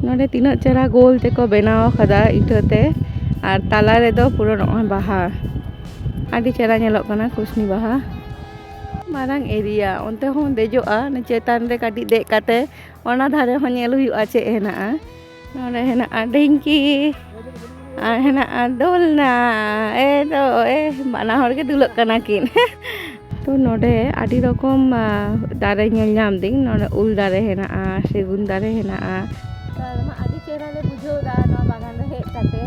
नोडे तीना चेहरा गोल तेको बनाव कदा इटाते और ताला रे दो पूरा नॉय बाहा आदि चेहरा नेलोग कना कुसनी बाहा मारांग एरिया ओनते हों देजोआ ने चेतान रे काटी दे काते ओना धारे हों नेल हुयुआ चे हेनाआ नोडे हेनाआ डिंकी आ हेनाआ दोलना ए तो बाना हर के दुलक कना किन तो नोडे आदि रकम दारे नेल नाम दिंग नोडे उल दारे हेनाआ सेगुन दारे हेनाआ तारमा आदि चेहरा ले बुझो दा नो बागान रे हेज काते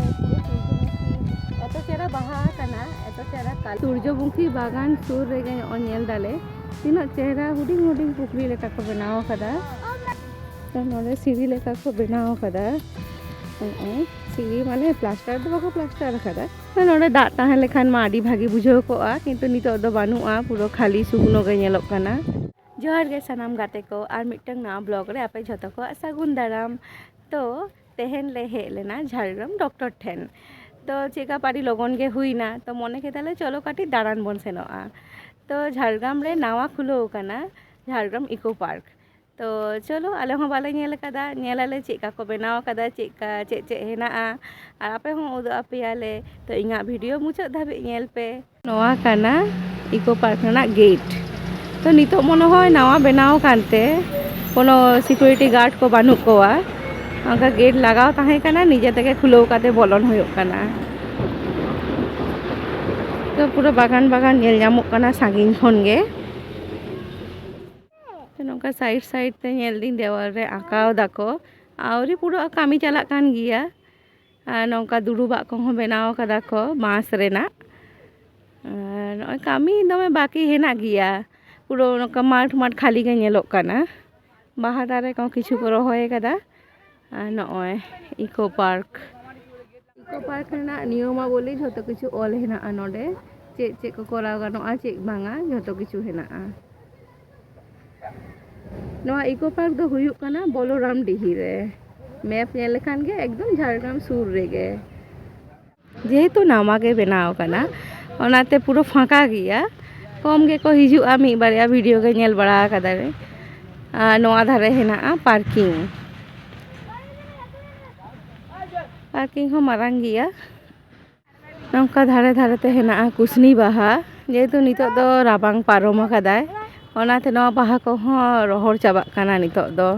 एतो चेहरा बाहा कना एतो चेहरा काल सूर्यमुखी बागान सुर रेगे नेल दाले तीना चेहरा हुडिंग हुडिंग पुकरी लेका को बनाव कदा तो नोडे सीढ़ी लेका को बनाव कदा सीढ़ी माने प्लास्टर तो बाको प्लास्टर कदा तो नोडे दाग ताहे लेखान मा आदि भागी बुझो कोआ किंतु नितो दो बानुआ पूरा खाली सुगनो गे नेलोग कना जोहार गे सनाम गाते को और मिटंग ना ब्लॉग रे आपे झतो को सागुन दाराम तो तेहन ले हे लेना झारग्राम डॉक्टर ठेन तो चेका पारी लगन गे हुईना तो मने के ताले चलो काटी दारान बन सेनोआ तो झारग्राम रे नावा खुलो कना झारग्राम इको पार्क तो चलो आले हों बाले नेल कदा नेलाले चेका को बनाव कदा चेका चे हेनाआ और आपे हों उदु आपेयाले तो इङा वीडियो मुचाद धाबे नेल पे नोआ कना इको पार्क ना गेट तो नितो मने होय नावा बनाव कानते कोनो सिक्योरिटी गार्ड को बानु कोआ अंका गेट लगाव ताहे कना निजे तेगे खुलो काते बोलन होयोग कना तो पूरा बागान बागान नेल नामोग कना सागिन खन गे तो नोका साइड साइड ते नेल दिन देवाल रे आकाव दाको आवरी पूरा कामी चला कान गिया नोका दुरुबा को हो बनाव कदा को बांस रेना कामी दमे बाकी हेना गिया पूरा नोका माठ माठ खाली गे नेलोग कना बाहा दारे को किछु को रहोय कदा नॉय इको पार्क ना नियमा बोली झोतो किछु ऑल हेना नोडे चे को कोराव गानोआ चे बांगा झोतो किछु हेना नोआ इको पार्क दो हुयुग कना बोलोराम डिही रे मैप नेल लेखान गे एकदम झारग्राम सुर रेगे जेहेतु नामा गे बनाव कना ओनाते पूरा फाँका गिया कम गे को हिजुआ मी बारिया वीडियो गे नेल बड़ा कदा रे नोआ धारे हेना पार्किंग हो मारांग गिया नौका धारे धारे ते हेना कुसनी बाहा जेहेतु नितो दो राबांग पारोम कदाय ओनाते नोआ बाहा को हो रोहर चाबा काना नितो दो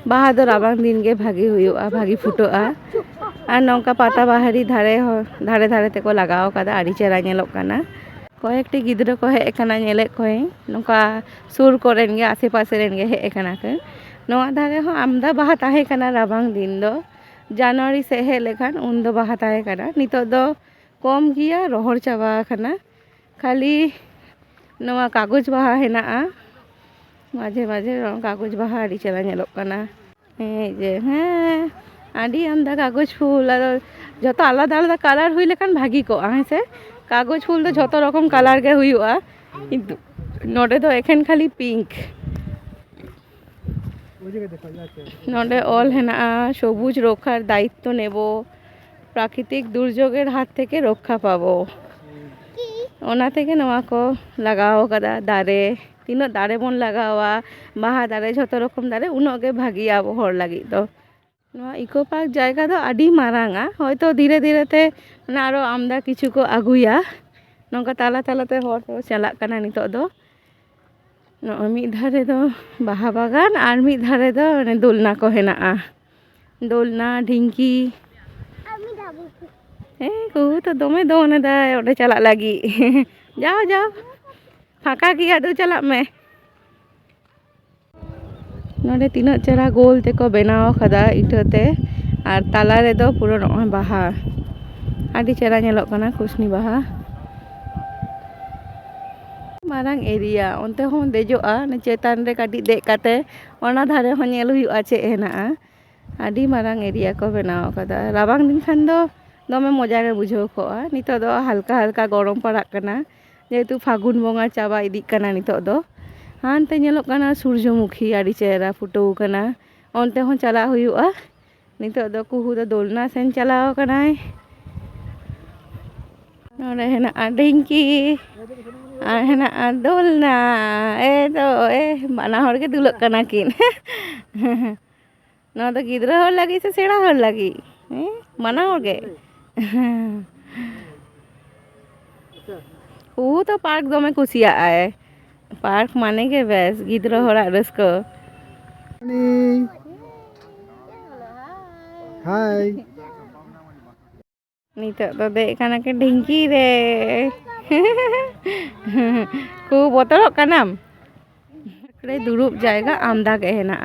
बाहा दो राबांग दिन गे भागी हुयुआ भागी फुटोआ और नौका पाता बाहरी धारे धारे धारे ते को लगाव कदा आड़ी चेहरा नेलोग कना कयेकटी गिद्रा को हेज कना नेले कोई नौका सुर कोरेन गे आसे पासे रेन गे हेज कना के नोआ धारे हो आमदा बाहा ताहे कना राबांग दिन दो जनवरी से हे लेखान उन दो बाहा ताहे कना नितो दो कम गिया रोहर चाबा कना खाली नोआ कागज बाहा हेना माझे माझे कागज बाहा आड़ी चला नेलोग कना जे हाँ आड़ी आमदा कागज फूल जतो आलादा आलादा कलर हुई लेखान भागी को से कागज फूल तो झोतो रकम कलर गे हुयुआ किंतु नोडे तो एखेन खाली पिंक नोडे ऑल हेना सबुज रक्षार दायित्व नेबो प्राकृतिक दुर्योगेर हाथ थेके रक्षा पाबो ओना थेके नोआ को लगाव कदा दारे तीनो दारे बन लगावा बाहा दारे झोतो रकम दारे उनो गे भागी आबो हर लागि तो नोआ इको पार्क जायगा दो आडी मारांगा होयतो धीरे धीरे ते ना आरो आमदा किछु को आगुया नोका ताला तालाते हर तो चला कना नितो दो नोआ मिद धारे दो बाहा बागान और मिद धारे दो दोलना को हेना दोलना ढिंकी को तो दमे दोने दा ओडे चला लगी जाओ जाओ फाँका गिया दो चला में नोडे तीना चेहरा गोल तेको बनाव कदा इटाते और ताला रे दो पूरा नॉय बाहा आदि चेहरा नेलोग कना कुसनी बाहा मारांग एरिया ओनते हों देजोआ ने चेतान रे काटी दे काते ओना धारे हों नेल हुयुआ चे हेनाआ आदि मारांग एरिया को बनाव कदा राबांग दिन खान दो दमे मजा गे बुझो कोआ नितो दो हल्का हल्का गरम पड़ाग कना जेहेतु फागुन बंगा चाबा इदी कना नितो दो हानते नेलोग कना सूर्यमुखी आड़ी चेहरा फुटो कना ओनते हों चला हुयुआ नितो दो कुहू दो दोलना सेन चलाव कनाय नोडे हेना डिंकी हेना दोलना तो बाना हर के दुलक कना किन नवा तो गिद्रा हर लगी से सेड़ा हर लगी मना हो गए वो तो पार्क दमे कुसिया आए पार्क माने के बेस गिद्रा हर रस्को हाय नितो तो देख काना के ढिंकी रे खूब बोतल कानाम दुरुब जायगा आमदा के हेना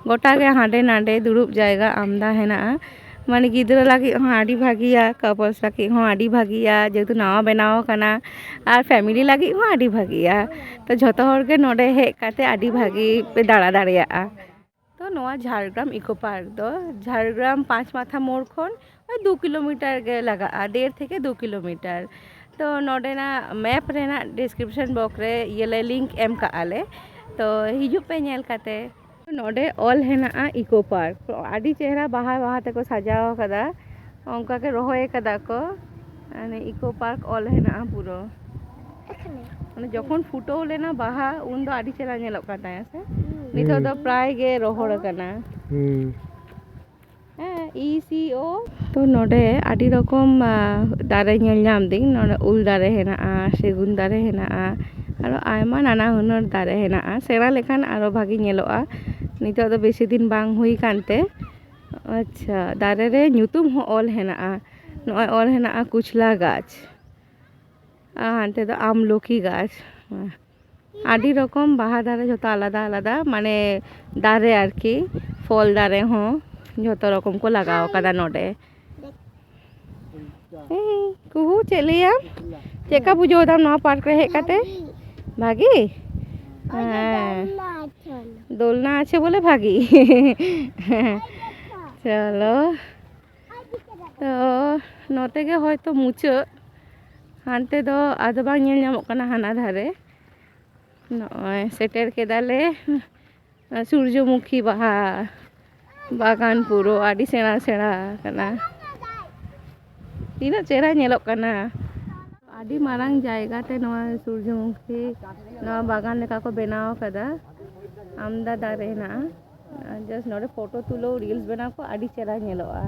गोटा के हांडे नांडे दुरुब जायगा आमदा हेना माने गिद्रा लगी हाँ आड़ी भागिया कपल्स लगी हाँ आड़ी भागिया जेहेतु नवा बनाव काना और फैमिली लगी हाँ आड़ी भागिया तो झोतो हर के नोडे हेज काते आड़ी भागी पे दाड़ा दाड़िया तो नवा झारग्राम इको पार्क दो झारग्राम 5 माथा मोड़ खन 2 किलोमीटर के लगा 1.5 থেকে 2 किलोमीटर तो नोडेना मैप रेना डिस्क्रिप्शन बॉक्स रे ये लिंक एम का आले तो हिजू पे नेल काते नोडे ऑल हेना इको पार्क आड़ी चेहरा बाहा बाहा तक सजाव कदा उनका के रोहय कदा को माने इको पार्क ऑल हेना पूरो माने जखन फुटो लेना बाहा उन दो आड़ी चेहरा नेलो काता से नितो दो प्राय गे रोहड़ कना ECO तो नोडे आड़ी रकम दारे नेल नाम दिं नोडे उल दारे हेना सेगुन दारे हेना आरो आयमा नाना हुनर दारे हेना सेरा लेखान आरो भागी नेलोआ नितो दो बेसी दिन बांग हुई कानते अच्छा दारे रे ᱧᱩᱛᱩᱢ हो ऑल हेना नय ऑल हेना कुचला गाछ हानते दो आमलकी गाछ आड़ी रकम बाहा दारे जतो आलादा आलादा माने दारे आरकी फल दारे हो जतो रकम को लगाव कदा नोडे कुहू चलिया चेका बुझो दाम नवा पार्क रे हे काते भागी दोलना आछे बोले भागी चलो तो नोते के होयतो मुचा हानते दो आदो बांग नेल नामोग काना हाना धारे नय सेटेर केदाले सूर्यमुखी बाहा बागान पुरो आड़ी सेड़ा सेड़ा कना तीना चेहरा नेलोग काना आड़ी मारांग जायगा ते नवा सूर्यमुखी नवा बागान लेका को बनाव कदा आमदा दारे ना जस्ट नोडे फोटो तुलो रील्स बनाव को आड़ी चेहरा नेलोआ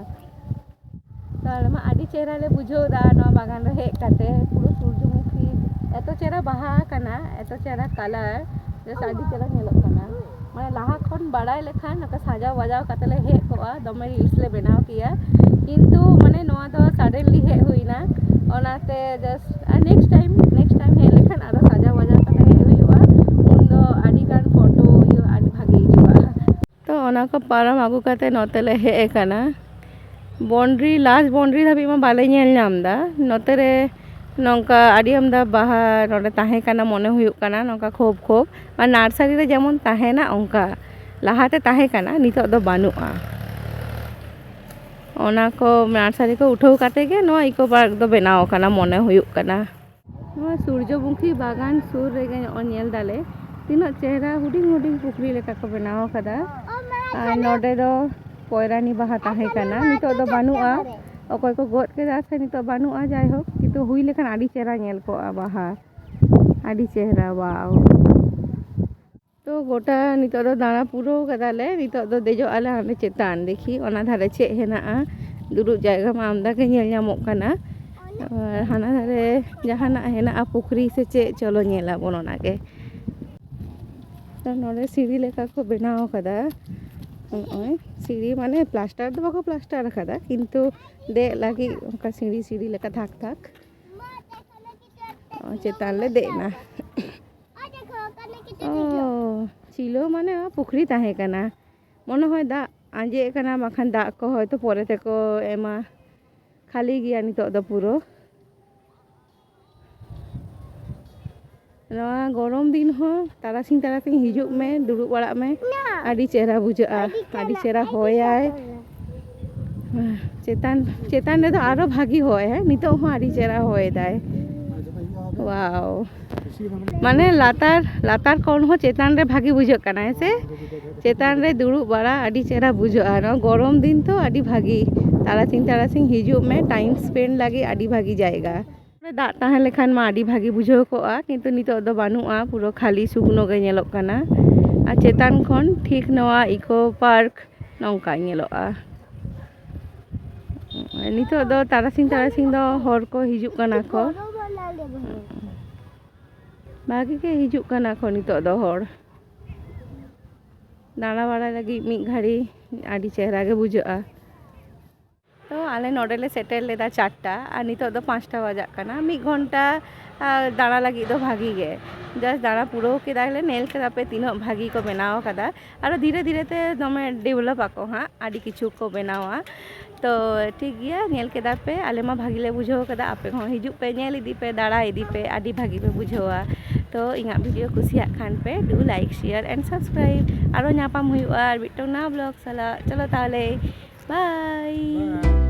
तार मा आड़ी चेहरा ले बुझो दा नवा बागान रे हेज काते पुरो सूर्यमुखी एतो चेहरा बाहा कना एतो चेहरा कलर जस्ट आड़ी चेहरा नेलोग कना माने लाहा खन बाड़ाय लेखान नका साजाव बाजाव काते ले हेज कोआ दमे रील्स ले बनाव किया किंतु माने नवा दो सडनली हेज हुइना ओनाते जस्ट नेक्स्ट टाइम हेज लेखान आरो साजाव बाजाव काते हेज हुइवा उन दो आड़ी गान फोटो यो आड़ी भागी हिजुआ तो ओना को पारम आगु काते नोते ले हेज काना बाउंड्री लास्ट बाउंड्री धाबी मा बाले नेल नामदा नोते रे नौका आड़ी आमदा बाहा नोडे ताहे काना मने हुयुग काना नौका खोब खोब और नार्सारी रे जेमन ताहेना ओंका लाहाते ताहे काना नितो दो बानुआ ओना को नार्सारी को उठाव काते गे नवा इको पार्क दो बनाव काना मने हुयुग काना नवा सूर्यमुखी बागान सुर रे गे नेल दाले तीनो चेहरा हुडिंग हुडिंग पुखरी लेका को बनाव कदा और नोडे दो पोयरानी बाहा ताहे काना नितो दो बानुआ अकोय को गोद के से नितो बानुआ जाय हो किंतु हुई लेखान आड़ी चेहरा नेल को बाहा आड़ी चेहरा वाव तो गोटा नितो दो दाना पुरो कदाले नितो दो देजो आले हाने चेतान देखी ओना धारे चे हेना दुरुब जायगा मा आमदा के नेल नामोग काना और हाना धारे जहाना हेना पुखरी से चे चलो नेला बोन ओना के तो नोडे सीढ़ी लेका को बनाव कदा सीढ़ी माने प्लास्टर दो बाको प्लास्टर कदा किंतु दे लगी उनका सीढ़ी सीढ़ी लेका थाक थाक चेतान ले देना चिलो माने पुखरी ताहे काना मने होय दा आंजे काना बाखान दा को होय तो परे ते को एमा खाली गिया नितो दो पुरो नवा गरम दिन हो तारासिंग हिजुग में दुरुब बाड़ाग में आड़ी चेहरा बुझा आड़ी चेहरा होयाय चेतान रे तो आरो भागी होय है नितो हो आड़ी चेहरा होय दाय वाव माने लातार कौन हो चेतान रे भागी बुझो काना है से चेतान रे दुरुब बाड़ा आड़ी चेहरा बुझो न गरम दिन तो आड़ी भागी तारासिंग हिजुग में टाइम स्पेंड लगी आड़ी भागी जाएगा दा ताहे लेखान मा आड़ी भागी बुझो कोआ किंतु नितो दो बानुआ पुरो खाली सुकनो गे नेलोग काना आ चेतान खन ठीक नवा eco park nongka nyeloa. Nito do tarasing do hor ko hijuk kana ko. Bagi ke hijuk kana ko nito do hor. Dana bada lagi mid ghari adi chehra ge bujha'a. तो आले नोडेले सेटल लेदा 4टा और नितो दो 5टा बजाक कना मिद घंटा दाड़ा लगी दो भागी गे जस्ट दाड़ा पुरो केदाले नेल केदा पे तीनो भागी को बनाव कदा और धीरे धीरे ते दमे डेवलप आको हाँ आदि किछु को बनावा तो ठीक गया नेल केदा पे आले मा भागी ले बुझो कदा आपे हो हिजु पे नेल इदी पे दाड़ा इदी पे आदि भागी पे बुझोआ तो इङा वीडियो कुसिया खान पे do like share and subscribe आरो ᱧᱟᱯᱟᱢ हुआ और बिटो ना ब्लॉग साला चलो ताले बाय।